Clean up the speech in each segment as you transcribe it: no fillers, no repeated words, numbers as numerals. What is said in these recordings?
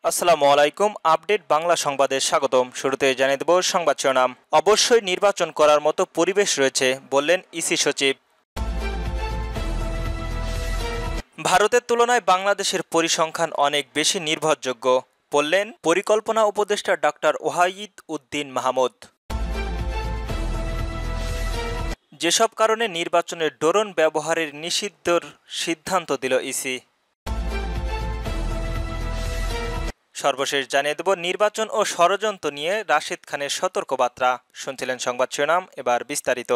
আসসালামু আলাইকুম। আপডেট বাংলা সংবাদে স্বাগতম। শুরুতে জানিয়ে দেব সংবাদ শিরোনাম। অবশ্যই নির্বাচন করার মতো পরিবেশ রয়েছে, বললেন ইসি সচিব। ভারতের তুলনায় বাংলাদেশের পরিসংখ্যান অনেক বেশি নির্ভরযোগ্য, বললেন পরিকল্পনা উপদেষ্টা ডাক্তার ওয়াহিদ উদ্দিন মাহমুদ। যেসব কারণে নির্বাচনে ড্রোন ব্যবহারের নিষিদ্ধের সিদ্ধান্ত দিল ইসি। সর্বশেষ জানিয়ে দেব নির্বাচন ও ষড়যন্ত্র নিয়ে রাশিদ খানের সতর্কবার্তা। শুনছিলেন সংবাদ শিরোনাম, এবার বিস্তারিত।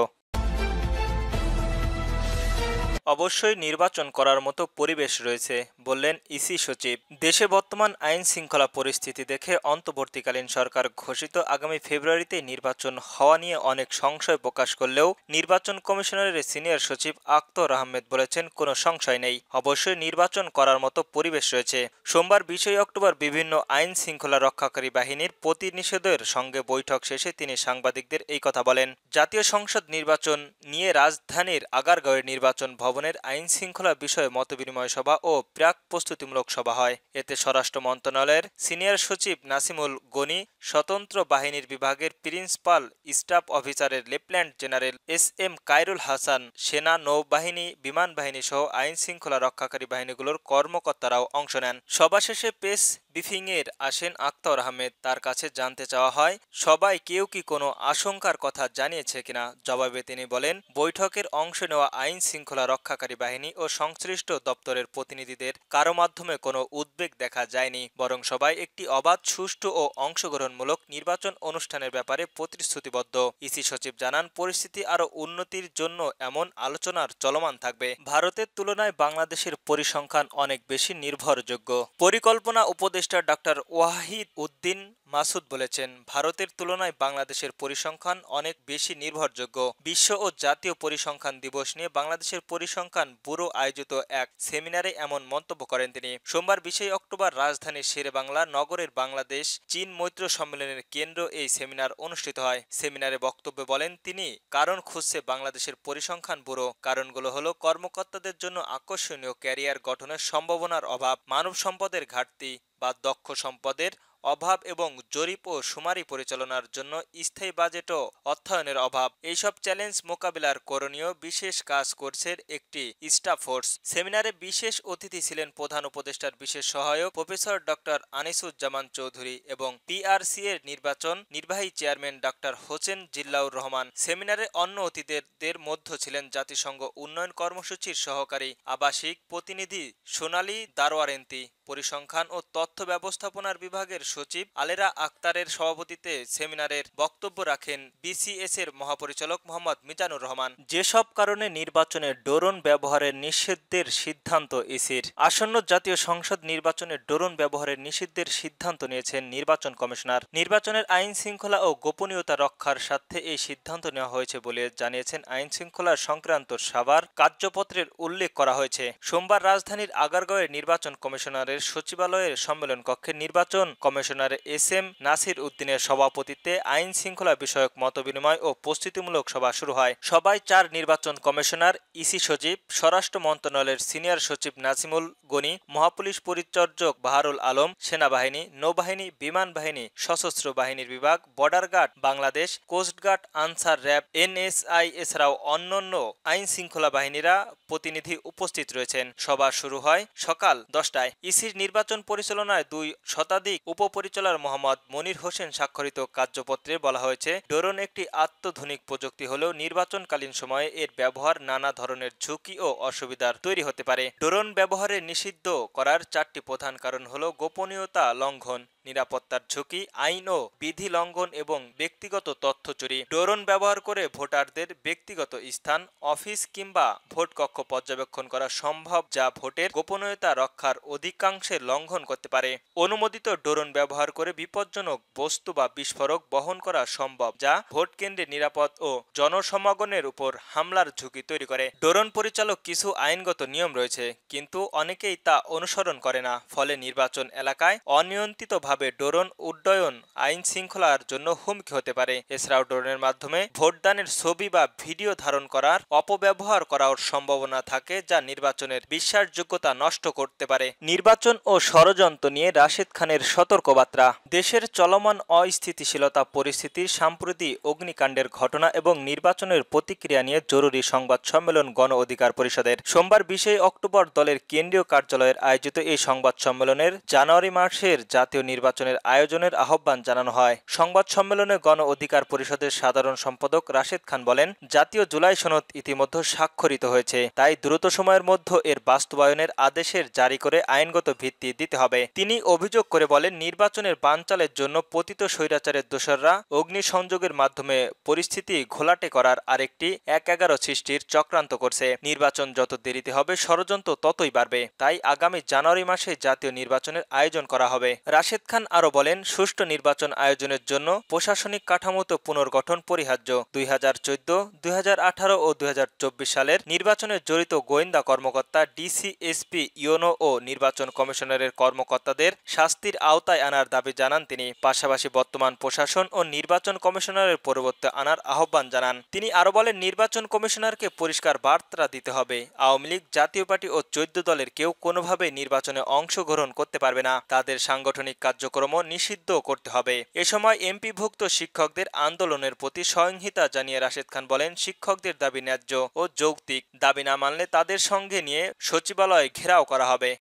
অবশ্যই নির্বাচন করার মতো পরিবেশ রয়েছে, বললেন ইসি সচিব। দেশে বর্তমান আইন শৃঙ্খলা পরিস্থিতি দেখে অন্তর্বর্তীকালীন সরকার ঘোষিত আগামী ফেব্রুয়ারিতে নির্বাচন হওয়া নিয়ে অনেক সংশয় প্রকাশ করলেও নির্বাচন কমিশনারের সিনিয়র সচিব আক্তার আহমেদ বলেছেন, কোনো সংশয় নেই, অবশ্যই নির্বাচন করার মতো পরিবেশ রয়েছে। সোমবার 20 অক্টোবর বিভিন্ন আইন শৃঙ্খলা রক্ষাকারী বাহিনীর প্রতিনিধিদের সঙ্গে বৈঠক শেষে তিনি সাংবাদিকদের এই কথা বলেন। জাতীয় সংসদ নির্বাচন নিয়ে রাজধানীর আগারগাঁওয়ের নির্বাচন ভবনের আইন শৃঙ্খলা বিষয়ে মতবিনিময় সভা ও প্রাক প্রস্তুতিমূলক সভা হয়। এতে স্বরাষ্ট্র মন্ত্রণালয়ের সিনিয়র সচিব নাসিমুল গনি, স্বতন্ত্র বাহিনীর বিভাগের প্রিন্সিপাল স্টাফ অফিসারের লেফটেন্যান্ট জেনারেল SM কায়রুল হাসান, সেনা, নৌবাহিনী, বিমান বাহিনী সহ আইন শৃঙ্খলা রক্ষাকারী বাহিনীগুলোর কর্মকর্তারাও অংশ নেন। সভা শেষে প্রেস ব্রিফিংয়ের আসেন আক্তার আহমেদ। তার কাছে জানতে চাওয়া হয়, সবাই কেউ কি কোনো আশঙ্কার কথা জানিয়েছে কিনা। জবাবে তিনি বলেন, বৈঠকের অংশ নেওয়া আইন শৃঙ্খলা রক্ষাকারী বাহিনী ও সংশ্লিষ্ট দপ্তরের প্রতিনিধিদের কারো মাধ্যমে কোনো উদ্বেগ দেখা যায়নি, বরং সবাই একটি অবাধ, সুষ্ঠু ও অংশগ্রহণমূলক নির্বাচন অনুষ্ঠানের ব্যাপারে প্রতিশ্রুতিবদ্ধ। ইসি সচিব জানান, পরিস্থিতি আরও উন্নতির জন্য এমন আলোচনার চলমান থাকবে। ভারতের তুলনায় বাংলাদেশের পরিসংখ্যান অনেক বেশি নির্ভরযোগ্য। পরিকল্পনা উপদেষ্টা ডাক্তার ওয়াহিদ উদ্দিন মাসুদ বলেছেন, ভারতের তুলনায় বাংলাদেশের পরিসংখ্যান অনেক বেশি নির্ভরযোগ্য। বিশ্ব ও জাতীয় পরিসংখ্যান দিবস নিয়ে বাংলাদেশের পরিসংখ্যান ব্যুরো আয়োজিত এক সেমিনারে এমন মন্তব্য করেন তিনি। সোমবার 20 অক্টোবর রাজধানীর শেরেবাংলা নগরের বাংলাদেশ চীন মৈত্র সম্মেলনের কেন্দ্র এই সেমিনার অনুষ্ঠিত হয়। সেমিনারে বক্তব্যে বলেন তিনি, কারণ খুঁজছে বাংলাদেশের পরিসংখ্যান ব্যুরো। কারণগুলো হলো কর্মকর্তাদের জন্য আকর্ষণীয় ক্যারিয়ার গঠনের সম্ভাবনার অভাব, মানব সম্পদের ঘাটতি বা দক্ষ সম্পদের অভাব এবং জরিপ ও শুমারি পরিচালনার জন্য স্থায়ী বাজেট ও অর্থায়নের অভাব। এইসব চ্যালেঞ্জ মোকাবিলার করণীয় বিশেষ কাজ করছে একটি স্টাফ ফোর্স। সেমিনারে বিশেষ অতিথি ছিলেন প্রধান উপদেষ্টার বিশেষ সহায়ক প্রফেসর ডক্টর আনিসুজ্জামান চৌধুরী এবং PRC এর নির্বাহী চেয়ারম্যান ডাক্তার হোসেন জিল্লাউর রহমান। সেমিনারে অন্য অতিথিদের মধ্যে ছিলেন জাতিসংঘ উন্নয়ন কর্মসূচির সহকারী আবাসিক প্রতিনিধি সোনালী দারওয়ারেন্তি, পরিসংখ্যান ও তথ্য ব্যবস্থাপনার বিভাগের সচিব আলেরা আক্তারের সভাপতিত্বে সেমিনারের বক্তব্য রাখেন BCS এর মহাপরিচালক মোহাম্মদ মিজানুর রহমান। যেসব কারণে নির্বাচনে ড্রোন ব্যবহারের নিষিদ্ধের সিদ্ধান্ত ইসির। আসন্ন জাতীয় সংসদ নির্বাচনে ড্রোন ব্যবহারের নিষিদ্ধের সিদ্ধান্ত নিয়েছেন নির্বাচন কমিশনার। নির্বাচনের আইন শৃঙ্খলা ও গোপনীয়তা রক্ষার স্বার্থে এই সিদ্ধান্ত নেওয়া হয়েছে বলে জানিয়েছেন আইন শৃঙ্খলা সংক্রান্ত সভার কার্যপত্রের উল্লেখ করা হয়েছে। সোমবার রাজধানীর আগারগাঁওয়ের নির্বাচন কমিশনারের সচিবালয়ের সম্মেলন কক্ষে নির্বাচন কমিশনার SM নাসির উদ্দিনের সভাপতিত্বে আইন শৃঙ্খলা বিষয়ক মতবিনিময় ও প্রস্তুতিমূলক সভা শুরু হয়। সভায় 4 নির্বাচন কমিশনার, ইসি সচিব, স্বরাষ্ট্র মন্ত্রণালয়ের সিনিয়র সচিব নাসিমুল গনি, মহাপুলিশ পরিচার্যক বাহারুল আলম, সেনাবাহিনী, নৌবাহিনী, বিমান বাহিনী, সশস্ত্র বাহিনীর বিভাগ, border guard Bangladesh, coastguard, Ansar, RAB, NSI এছাড়াও অন্যান্য আইন শৃঙ্খলা বাহিনীরা প্রতিনিধি উপস্থিত রয়েছেন। সভা শুরু হয় সকাল 10টায়। ইসির নির্বাচন পরিচালনায় 2 শতাধিক উপপরিচালক মোহাম্মদ মনির হোসেন স্বাক্ষরিত কার্যপত্রে বলা হয়েছে, ড্রোন একটি আত্যাধুনিক প্রযুক্তি হলেও নির্বাচনকালীন সময়ে এর ব্যবহার নানা ধরনের ঝুঁকি ও অসুবিধার তৈরি হতে পারে। ড্রোন ব্যবহারে নিষিদ্ধ করার 4টি প্রধান কারণ হলো গোপনীয়তা লঙ্ঘন, নিরাপত্তার ঝুঁকি, আইন ও বিধি লঙ্ঘন এবং ব্যক্তিগত তথ্য চুরি। ড্রোন ব্যবহার করে ভোটারদের ব্যক্তিগত স্থান, অফিস কিংবা ভোট কক্ষ পর্যবেক্ষণ করা সম্ভব, যা ভোটের গোপনীয়তা রক্ষার অধিকাংশের লঙ্ঘন করতে পারে। অনুমোদিত ড্রোন ব্যবহার করে বিপজ্জনক বস্তু বা বিস্ফোরক বহন করা সম্ভব, যা ভোট কেন্দ্রে নিরাপদ ও জনসমাগমের উপর হামলার ঝুঁকি তৈরি করে। ড্রোন পরিচালক কিছু আইনগত নিয়ম রয়েছে, কিন্তু অনেকেই তা অনুসরণ করে না, ফলে নির্বাচন এলাকায় অনিয়ন্ত্রিতভাবে ভাবে ড্রোন উড্ডয়ন আইন শৃঙ্খলার জন্য হুমকি হতে পারে। এছাড়াও ড্রোনের মাধ্যমে ভোটদানের ছবি বা ভিডিও ধারণ করার অপব্যবহার করার সম্ভাবনা থাকে, যা নির্বাচনের বিশ্বাসযোগ্যতা নষ্ট করতে পারে। নির্বাচন ও ষড়যন্ত্র নিয়ে রাশেদ খানের সতর্কবার্তা। দেশের চলমান অস্থিতিশীলতা পরিস্থিতির সাম্প্রতিক অগ্নিকাণ্ডের ঘটনা এবং নির্বাচনের প্রতিক্রিয়া নিয়ে জরুরি সংবাদ সম্মেলন গণ অধিকার পরিষদের সোমবার 20 অক্টোবর দলের কেন্দ্রীয় কার্যালয়ের আয়োজিত এই সংবাদ সম্মেলনের জানুয়ারি মাসের জাতীয় নির্বাচনের আয়োজনের আহ্বান জানানো হয়। সংবাদ সম্মেলনে গণ অধিকার পরিষদের সাধারণ সম্পাদক রাশেদ খান বলেন, জাতীয় জুলাই সনদ ইতিমধ্যে স্বাক্ষরিত হয়েছে, তাই দ্রুত সময়ের মধ্যে এর বাস্তবায়নের আদেশের জারি করে আইনগত ভিত্তি দিতে হবে। তিনি অভিযোগ করে বলেন, নির্বাচনের বানচালের জন্য পতিত স্বৈরাচারের দোসররা অগ্নিসংযোগের মাধ্যমে পরিস্থিতি ঘোলাটে করার আরেকটি ১/১১ সৃষ্টির চক্রান্ত করছে। নির্বাচন যত দেরিতে হবে ষড়যন্ত্র ততই বাড়বে, তাই আগামী জানুয়ারি মাসে জাতীয় নির্বাচনের আয়োজন করা হবে। রাশেদ খান আরও বলেন, সুষ্ঠু নির্বাচন আয়োজনের জন্য প্রশাসনিক কাঠামোতে পুনর্গঠন পরিহার্য। 2014, 2018 ও 2024 সালের নির্বাচনে জড়িত গোয়েন্দা কর্মকর্তা, ডিসি, এসপি, ইউনো ও নির্বাচন কমিশনারের কর্মকর্তাদের শাস্তির আওতায় আনার দাবি জানান তিনি। পাশাপাশি বর্তমান প্রশাসন ও নির্বাচন কমিশনারের পরিবর্তে আনার আহ্বান জানান। তিনি আরও বলেন, নির্বাচন কমিশনারকে পরিষ্কার বার্তা দিতে হবে, আওয়ামী লীগ, জাতীয় পার্টি ও 14 দলের কেউ কোনোভাবে নির্বাচনে অংশগ্রহণ করতে পারবে না। তাদের সাংগঠনিক কার্যক্রমও নিষিদ্ধ করতে হবে। এ সময় এমপিভুক্ত শিক্ষকদের আন্দোলনের প্রতি সহিংসিতা জানিয়ে রাশেদ খান বলেন, শিক্ষকদের দাবি ন্যায্য ও যৌক্তিক। দাবি না মানলে তাদের সঙ্গে নিয়ে সচিবালয় ঘেরাও করা হবে।